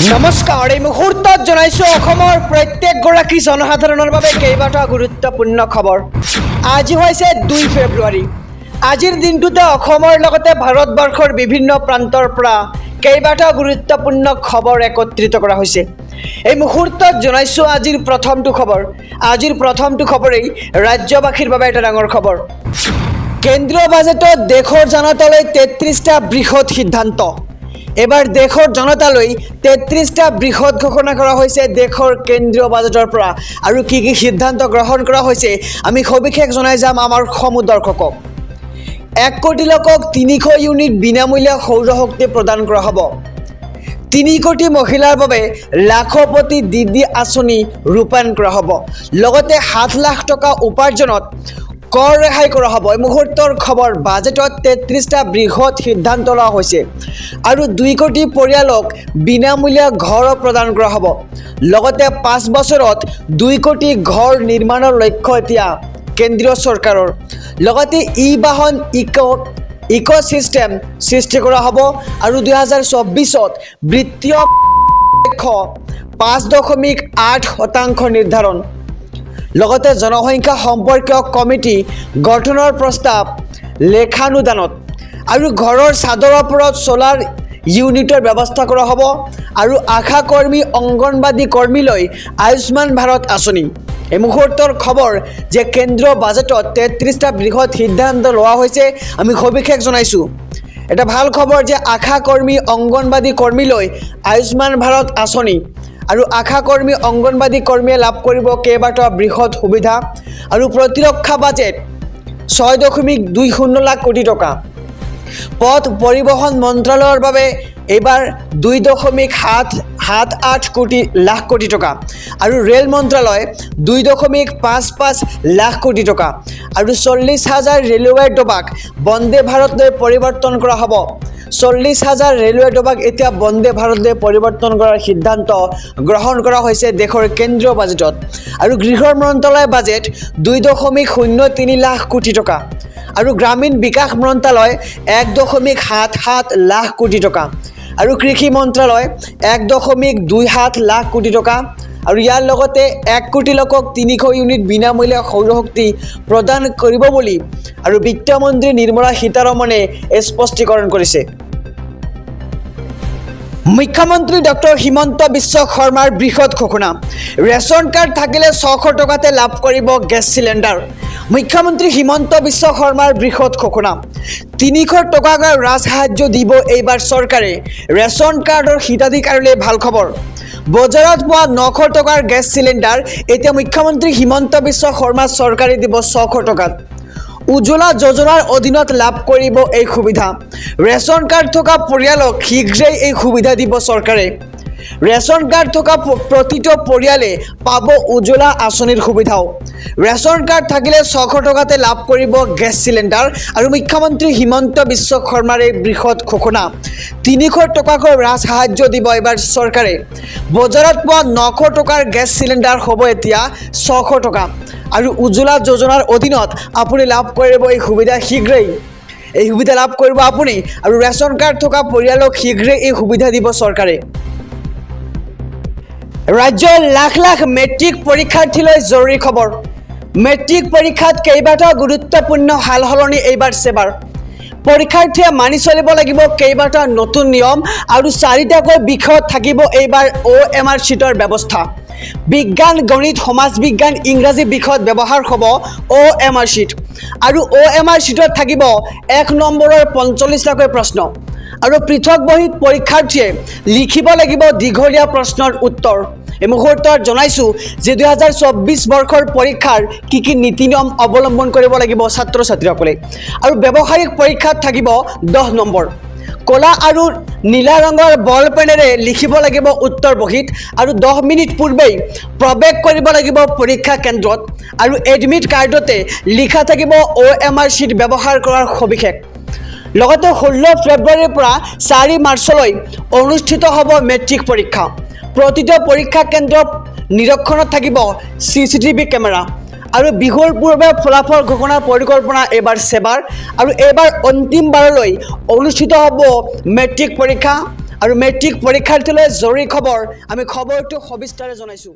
নমস্কাৰ এই মুহূৰ্তত জনাইছো অসমৰ প্ৰত্যেকগৰাকী জনসাধাৰণৰ বাবে কেইবাটা গুৰুত্বপূৰ্ণ খবৰ। আজি হৈছে 2 ফেব্ৰুৱাৰী। আজিৰ দিনটোতে অসমৰ লগতে ভাৰতবৰ্ষৰ বিভিন্ন প্ৰান্তৰ পৰা কেইবাটা গুৰুত্বপূৰ্ণ খবৰ একত্ৰিত কৰা হৈছে। এই মুহূৰ্তত জনাইছো আজিৰ প্ৰথমটো খবৰ। আজিৰ প্ৰথমটো খবৰেই ৰাজ্যবাসীৰ বাবে এটা ডাঙৰ খবৰ। কেন্দ্ৰীয় বাজেটত দেশৰ জনতালৈ 33টা বৃহৎ সিদ্ধান্ত। এবাৰ দেশৰ জনতালৈ 33টা বৃহৎ ঘোষণা কৰা হৈছে দেশৰ কেন্দ্ৰীয় বাজেটৰ পৰা। আৰু কি কি সিদ্ধান্ত গ্ৰহণ কৰা হৈছে আমি সবিশেষ জনাই যাম আমাৰ সমূহ দৰ্শকক। 1 কোটি লোকক 300 ইউনিট বিনামূলীয়া সৌৰ শক্তি প্ৰদান কৰা হ'ব। 3 কোটি মহিলাৰ বাবে লাখপতি দিদি আঁচনি ৰূপায়ণ কৰা হ'ব। লগতে 7 লাখ টকা উপাৰ্জনত কৰ ৰেহাই কৰা হ'ব। এই মুহূৰ্তৰ খবৰ। বাজেটত 33টা বৃহৎ সিদ্ধান্ত লোৱা হৈছে আৰু 2 কোটি পৰিয়ালক বিনামূলীয়া ঘৰ প্ৰদান কৰা হ'ব। লগতে 5 বছৰত 2 কোটি ঘৰ নিৰ্মাণৰ লক্ষ্য এতিয়া কেন্দ্ৰীয় চৰকাৰৰ। লগতে বাহন ইক'চিষ্টেম সৃষ্টি কৰা হ'ব আৰু 2024ত বিত্তীয় 5.8% নিৰ্ধাৰণ। লগতে জনসংখ্যা সম্পৰ্কীয় কমিটি গঠনৰ প্ৰস্তাৱ লেখানুদানত আৰু ঘৰৰ চাদৰ ওপৰত সোলাৰ ইউনিটৰ ব্যৱস্থা কৰা হ'ব আৰু আশা কৰ্মী অংগনবাদী কৰ্মীলৈ আয়ুষ্মান ভাৰত আঁচনি। এই মুহূৰ্তৰ খবৰ যে কেন্দ্ৰীয় বাজেটত 33টা বৃহৎ সিদ্ধান্ত লোৱা হৈছে আমি সবিশেষ জনাইছোঁ। এটা ভাল খবৰ যে আশা কৰ্মী অংগনবাদী কৰ্মীলৈ আয়ুষ্মান ভাৰত আঁচনি আৰু আশা কৰ্মী অংগনবাদী কৰ্মীয়ে লাভ কৰিব কেইবাটা বৃহৎ সুবিধা। আৰু প্ৰতিৰক্ষা বাজেট 6.20 লাখ কোটি টকা। পথ পৰিবহণ মন্ত্ৰালয়ৰ বাবে এইবাৰ 2.78 লাখ কোটি টকা আৰু ৰেল মন্ত্ৰালয় 2.55 লাখ কোটি টকা আৰু 40,000 ৰেলৱে ডবাক বন্দে ভাৰতলৈ পৰিৱৰ্তন কৰা হ'ব। 40,000 ৰেলৱে ডবাক এতিয়া বন্দে ভাৰতলৈ পৰিৱৰ্তন কৰাৰ সিদ্ধান্ত গ্ৰহণ কৰা হৈছে দেশৰ কেন্দ্ৰীয় বাজেটত। আৰু গৃহ মন্ত্ৰালয় বাজেট 2.03 লাখ কোটি টকা আৰু গ্ৰামীণ বিকাশ মন্ত্ৰালয় 1.77 লাখ কোটি টকা আৰু কৃষি মন্ত্ৰালয় 1.27 লাখ কোটি টকা আৰু ইয়াৰ লগতে 1 কোটি লোকক 300 ইউনিট বিনামূলীয়া সৌৰ শক্তি প্ৰদান কৰিব বুলি আৰু বিত্তমন্ত্ৰী নিৰ্মলা সীতাৰমণে স্পষ্টীকৰণ কৰিছে। মুখ্যমন্ত্ৰী ডক্টৰ হিমন্ত বিশ্ব শৰ্মাৰ বৃহৎ ঘোষণা। ৰেচন কাৰ্ড থাকিলে 600 টকাতে লাভ কৰিব গেছ চিলিণ্ডাৰ। মুখ্যমন্ত্ৰী হিমন্ত বিশ্ব শৰ্মাৰ বৃহৎ ঘোষণা। 300 টকাকৈ ৰাজসাহায্য দিব এইবাৰ চৰকাৰে। ৰেচন কাৰ্ডৰ হিতাধিকাৰীলৈ ভাল খবৰ। বজাৰত পোৱা 900 টকাৰ গেছ চিলিণ্ডাৰ এতিয়া মুখ্যমন্ত্ৰী হিমন্ত বিশ্ব শৰ্মা চৰকাৰে দিব 600 টকাত। উজ্জ্বলা যোজনাৰ অধীনত লাভ কৰিব এই সুবিধা। ৰেচন কাৰ্ড থকা পৰিয়ালক শীঘ্ৰেই এই সুবিধা দিব চৰকাৰে। ৰেচন কাৰ্ড থকা প্ৰতিটো পৰিয়ালে পাব উজ্জ্বলা আঁচনিৰ সুবিধাও। ৰেচন কাৰ্ড থাকিলে 600 টকাতে লাভ কৰিব গেছ চিলিণ্ডাৰ আৰু মুখ্যমন্ত্ৰী হিমন্ত বিশ্ব শৰ্মাৰ এই বৃহৎ ঘোষণা। 300 টকাকৈ ৰাজসাহায্য দিব এইবাৰ চৰকাৰে। বজাৰত পোৱা 900 টকাৰ গেছ চিলিণ্ডাৰ হ'ব এতিয়া 600 টকা আৰু উজ্জ্বলা যোজনাৰ অধীনত আপুনি লাভ কৰিব এই সুবিধা শীঘ্ৰেই। এই সুবিধা লাভ কৰিব আপুনি আৰু ৰেচন কাৰ্ড থকা পৰিয়ালক শীঘ্ৰেই এই সুবিধা দিব চৰকাৰে। ৰাজ্যৰ লাখ লাখ মেট্ৰিক পৰীক্ষাৰ্থীলৈ জৰুৰী খবৰ। মেট্ৰিক পৰীক্ষাত কেইবাটা গুৰুত্বপূৰ্ণ সাল সলনি এইবাৰ সেবাৰ। পৰীক্ষাৰ্থীয়ে মানি চলিব লাগিব কেইবাটা নতুন নিয়ম আৰু 4টাকৈ বিষয়ত থাকিব এইবাৰ OMR চিটৰ ব্যৱস্থা। বিজ্ঞান, গণিত, সমাজ বিজ্ঞান, ইংৰাজী বিষয়ত ব্যৱহাৰ হ'ব OMR চিট আৰু OMR চিটত থাকিব 1 নম্বৰৰ 45টাকৈ প্ৰশ্ন আৰু পৃথক বহীত পৰীক্ষাৰ্থীয়ে লিখিব লাগিব দীঘলীয়া প্ৰশ্নৰ উত্তৰ। এই মুহূৰ্তত জনাইছোঁ যে 2024 বৰ্ষৰ পৰীক্ষাৰ কি কি নীতি নিয়ম অৱলম্বন কৰিব লাগিব ছাত্ৰ ছাত্ৰীসকলে। আৰু ব্যৱহাৰিক পৰীক্ষাত থাকিব 10 নম্বৰ। কলা আৰু নীলা ৰঙৰ বল পেনেৰে লিখিব লাগিব উত্তৰ বহীত আৰু 10 মিনিট পূৰ্বেই প্ৰৱেশ কৰিব লাগিব পৰীক্ষা কেন্দ্ৰত আৰু এডমিট কাৰ্ডতে লিখা থাকিব OMR চিট ব্যৱহাৰ কৰাৰ সবিশেষ। লগতে 16 ফেব্ৰুৱাৰীৰ পৰা 4 মাৰ্চলৈ অনুষ্ঠিত হ'ব মেট্ৰিক পৰীক্ষা। প্ৰতিটো পৰীক্ষা কেন্দ্ৰৰ নিৰীক্ষণত থাকিব CCTV কেমেৰা আৰু বিহুৰ পূৰ্বে ফলাফল ঘোষণাৰ পৰিকল্পনা এইবাৰ সেবাৰ আৰু এইবাৰ অন্তিমবাৰলৈ অনুষ্ঠিত হ'ব মেট্ৰিক পৰীক্ষা আৰু মেট্ৰিক পৰীক্ষাৰ্থীলৈ জৰুৰী খবৰ আমি খবৰটো সবিস্তাৰে জনাইছোঁ